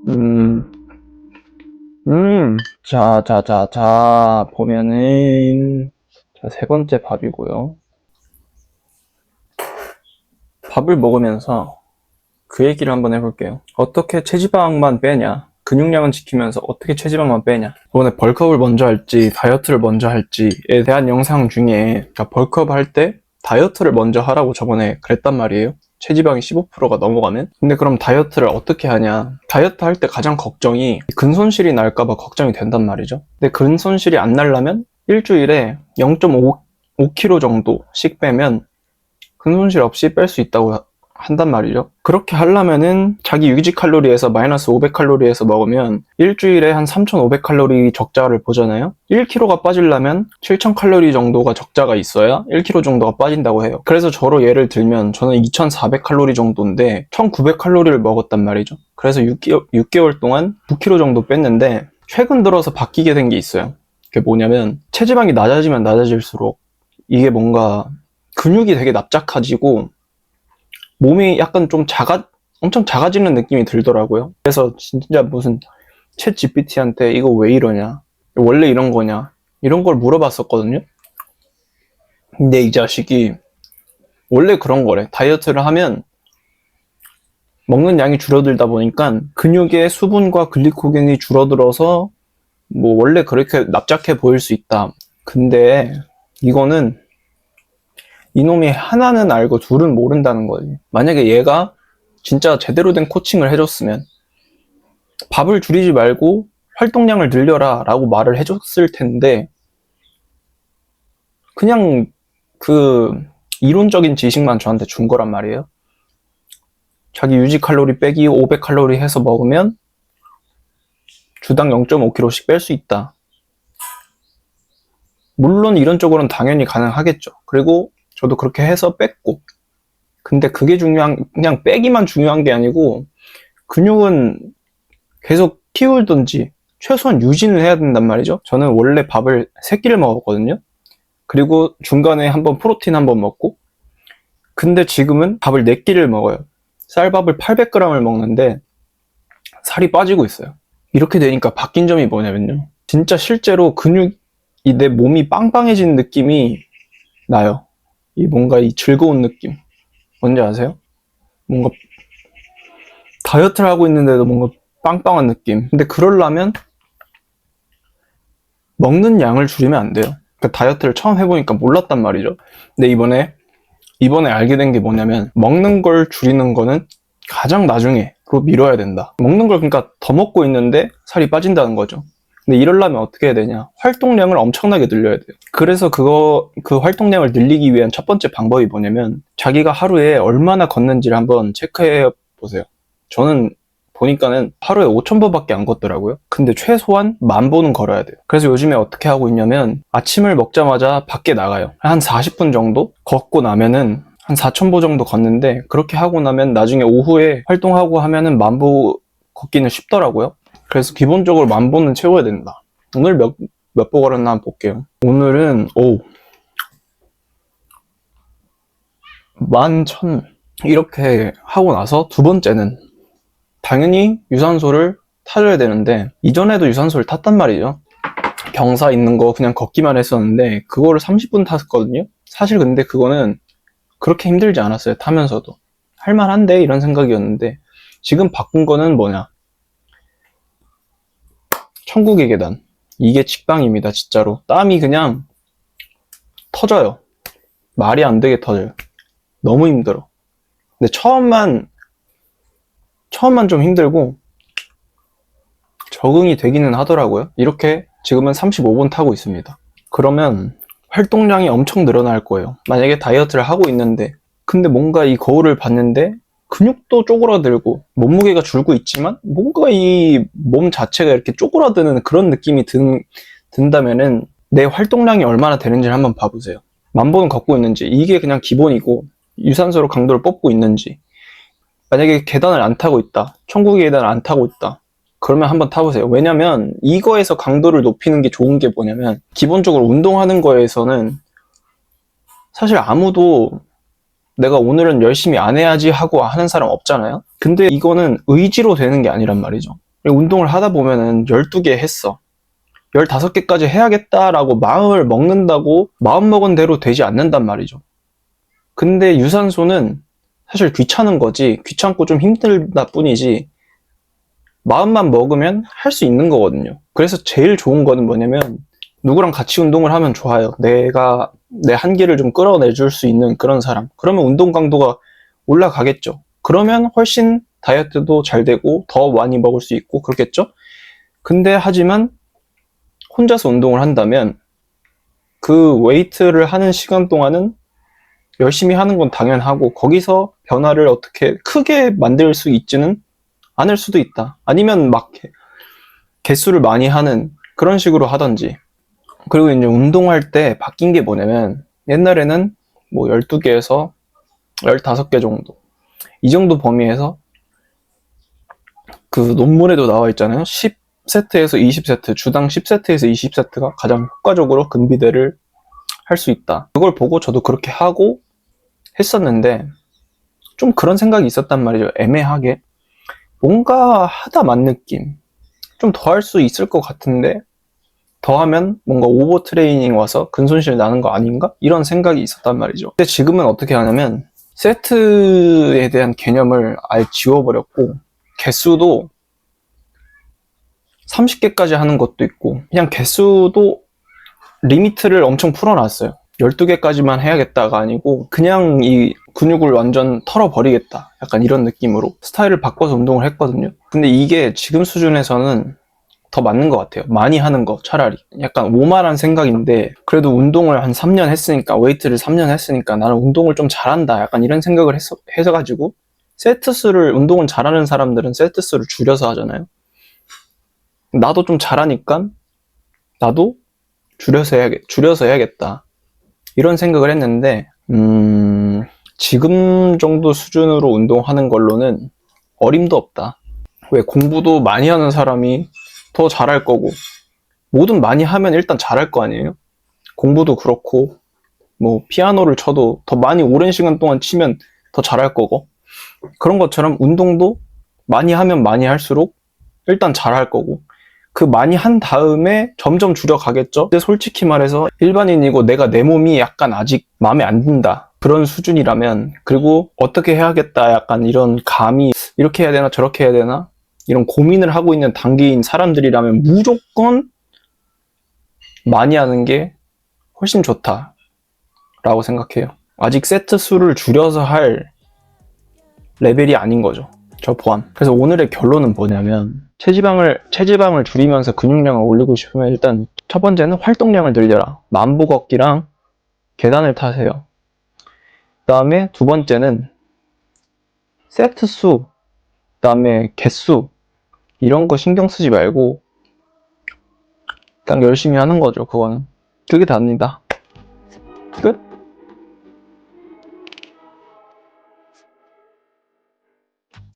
음, 보면은, 자, 세 번째 밥이고요. 밥을 먹으면서 그 얘기를 한번 해볼게요. 어떻게 체지방만 빼냐? 근육량은 지키면서 어떻게 체지방만 빼냐? 이번에 벌크업을 먼저 할지, 다이어트를 먼저 할지에 대한 영상 중에, 벌크업 할 때 다이어트를 먼저 하라고 저번에 그랬단 말이에요. 체지방이 15%가 넘어가면. 근데 그럼 다이어트를 어떻게 하냐? 다이어트 할 때 가장 걱정이 근손실이 날까봐 걱정이 된단 말이죠. 근데 근손실이 안 날려면 일주일에 0.5kg 정도씩 빼면 근손실 없이 뺄 수 있다고 한단 말이죠. 그렇게 하려면은 자기 유지 칼로리에서 마이너스 500칼로리에서 먹으면 일주일에 한 3500칼로리 적자를 보잖아요. 1kg가 빠지려면 7000칼로리 정도가 적자가 있어야 1kg 정도가 빠진다고 해요. 그래서 저로 예를 들면 저는 2400칼로리 정도인데 1900칼로리를 먹었단 말이죠. 그래서 6개월 동안 9kg 정도 뺐는데 최근 들어서 바뀌게 된 게 있어요. 그게 뭐냐면 체지방이 낮아지면 낮아질수록 이게 뭔가 근육이 되게 납작해지고 몸이 약간 좀 엄청 작아지는 느낌이 들더라고요. 그래서 진짜 무슨 챗 GPT한테 이거 왜 이러냐? 원래 이런 거냐? 이런 걸 물어봤었거든요. 근데 이 자식이 원래 그런 거래. 다이어트를 하면 먹는 양이 줄어들다 보니까 근육의 수분과 글리코겐이 줄어들어서 뭐 원래 그렇게 납작해 보일 수 있다. 근데 이거는 이놈이 하나는 알고 둘은 모른다는 거지. 만약에 얘가 진짜 제대로 된 코칭을 해줬으면 밥을 줄이지 말고 활동량을 늘려라 라고 말을 해줬을 텐데 그냥 그 이론적인 지식만 저한테 준 거란 말이에요. 자기 유지 칼로리 빼기 500칼로리 해서 먹으면 주당 0.5kg씩 뺄 수 있다. 물론 이론적으로는 당연히 가능하겠죠. 그리고 저도 그렇게 해서 뺐고, 근데 그게 그냥 빼기만 중요한 게 아니고 근육은 계속 키우든지 최소한 유지는 해야 된단 말이죠. 저는 원래 밥을 3끼를 먹었거든요. 그리고 중간에 한번 프로틴 한번 먹고, 근데 지금은 밥을 4끼를 먹어요. 쌀밥을 800g을 먹는데 살이 빠지고 있어요. 이렇게 되니까 바뀐 점이 뭐냐면요, 진짜 실제로 내 몸이 빵빵해진 느낌이 나요. 뭔가 이 즐거운 느낌, 뭔지 아세요? 뭔가 다이어트를 하고 있는데도 뭔가 빵빵한 느낌. 근데 그러려면 먹는 양을 줄이면 안 돼요. 그러니까 다이어트를 처음 해보니까 몰랐단 말이죠. 근데 이번에 알게 된 게 뭐냐면 먹는 걸 줄이는 거는 가장 나중에로 미뤄야 된다. 먹는 걸 그러니까 더 먹고 있는데 살이 빠진다는 거죠. 근데 이러려면 어떻게 해야 되냐? 활동량을 엄청나게 늘려야 돼요. 그래서 그 활동량을 늘리기 위한 첫 번째 방법이 뭐냐면 자기가 하루에 얼마나 걷는지를 한번 체크해 보세요. 저는 보니까는 하루에 5,000보밖에 안 걷더라고요. 근데 최소한 10,000보는 걸어야 돼요. 그래서 요즘에 어떻게 하고 있냐면 아침을 먹자마자 밖에 나가요. 한 40분 정도 걷고 나면은 한 4,000보 정도 걷는데, 그렇게 하고 나면 나중에 오후에 활동하고 하면은 10,000보 걷기는 쉽더라고요. 그래서 기본적으로 10,000보는 채워야 된다. 오늘 몇 보 걸었나 한번 볼게요. 오늘은 11,000 이렇게 하고 나서 두 번째는 당연히 유산소를 타줘야 되는데, 이전에도 유산소를 탔단 말이죠. 경사 있는 거 그냥 걷기만 했었는데 그거를 30분 탔거든요. 사실 근데 그거는 그렇게 힘들지 않았어요. 타면서도 할만한데 이런 생각이었는데, 지금 바꾼 거는 뭐냐, 천국의 계단. 이게 직방입니다. 진짜로 땀이 그냥 터져요. 말이 안 되게 터져요. 너무 힘들어. 근데 처음만 좀 힘들고 적응이 되기는 하더라고요. 이렇게 지금은 35분 타고 있습니다. 그러면 활동량이 엄청 늘어날 거예요. 만약에 다이어트를 하고 있는데 근데 뭔가 이 거울을 봤는데 근육도 쪼그라들고 몸무게가 줄고 있지만 뭔가 이 몸 자체가 이렇게 쪼그라드는 그런 느낌이 든다면은 내 활동량이 얼마나 되는지를 한번 봐보세요. 10,000보는 걷고 있는지, 이게 그냥 기본이고 유산소로 강도를 뽑고 있는지. 만약에 계단을 안 타고 있다, 천국의 계단을 안 타고 있다, 그러면 한번 타보세요. 왜냐면 이거에서 강도를 높이는 게 좋은 게 뭐냐면, 기본적으로 운동하는 거에서는 사실 아무도 내가 오늘은 열심히 안 해야지 하고 하는 사람 없잖아요. 근데 이거는 의지로 되는 게 아니란 말이죠. 운동을 하다 보면은 12개 했어. 15개까지 해야겠다라고 마음을 먹는다고 마음먹은 대로 되지 않는단 말이죠. 근데 유산소는 사실 귀찮은 거지, 귀찮고 좀 힘들다 뿐이지 마음만 먹으면 할 수 있는 거거든요. 그래서 제일 좋은 거는 뭐냐면 누구랑 같이 운동을 하면 좋아요. 내가 내 한계를 좀 끌어내줄 수 있는 그런 사람. 그러면 운동 강도가 올라가겠죠. 그러면 훨씬 다이어트도 잘 되고 더 많이 먹을 수 있고 그렇겠죠. 근데 하지만 혼자서 운동을 한다면 그 웨이트를 하는 시간 동안은 열심히 하는 건 당연하고 거기서 변화를 어떻게 크게 만들 수 있지는 않을 수도 있다. 아니면 막 개수를 많이 하는 그런 식으로 하던지. 그리고 이제 운동할 때 바뀐 게 뭐냐면 옛날에는 뭐 12개에서 15개 정도 이 정도 범위에서 그 논문에도 나와 있잖아요. 10세트에서 20세트, 주당 10세트에서 20세트가 가장 효과적으로 근비대를 할 수 있다. 그걸 보고 저도 그렇게 하고 했었는데 좀 그런 생각이 있었단 말이죠. 애매하게 뭔가 하다 만 느낌, 좀 더 할 수 있을 것 같은데 더 하면 뭔가 오버 트레이닝 와서 근손실 나는 거 아닌가? 이런 생각이 있었단 말이죠. 근데 지금은 어떻게 하냐면 세트에 대한 개념을 아예 지워버렸고 개수도 30개까지 하는 것도 있고 그냥 개수도 리미트를 엄청 풀어놨어요. 12개까지만 해야겠다가 아니고 그냥 이 근육을 완전 털어버리겠다, 약간 이런 느낌으로 스타일을 바꿔서 운동을 했거든요. 근데 이게 지금 수준에서는 더 맞는 것 같아요. 많이 하는 거 차라리. 약간 오만한 생각인데 그래도 운동을 한 3년 했으니까, 웨이트를 3년 했으니까 나는 운동을 좀 잘한다, 약간 이런 생각을 해서가지고 세트 수를, 운동을 잘하는 사람들은 세트 수를 줄여서 하잖아요. 나도 좀 잘하니까 나도 줄여서 해야겠다, 이런 생각을 했는데 지금 정도 수준으로 운동하는 걸로는 어림도 없다. 왜 공부도 많이 하는 사람이 더 잘할 거고, 뭐든 많이 하면 일단 잘할 거 아니에요. 공부도 그렇고 뭐 피아노를 쳐도 더 많이 오랜 시간 동안 치면 더 잘할 거고, 그런 것처럼 운동도 많이 하면 많이 할수록 일단 잘할 거고, 그 많이 한 다음에 점점 줄여가겠죠. 근데 솔직히 말해서 일반인이고 내가 내 몸이 약간 아직 마음에 안 든다, 그런 수준이라면, 그리고 어떻게 해야겠다 약간 이런 감이, 이렇게 해야 되나 저렇게 해야 되나 이런 고민을 하고 있는 단계인 사람들이라면 무조건 많이 하는 게 훨씬 좋다 라고 생각해요. 아직 세트 수를 줄여서 할 레벨이 아닌 거죠, 저 포함. 그래서 오늘의 결론은 뭐냐면 체지방을 줄이면서 근육량을 올리고 싶으면 일단 첫 번째는 활동량을 늘려라. 만보 걷기랑 계단을 타세요. 그 다음에 두 번째는 세트 수, 그 다음에 개수, 이런 거 신경 쓰지 말고 그냥 열심히 하는 거죠. 그거는 그게 답니다. 끝.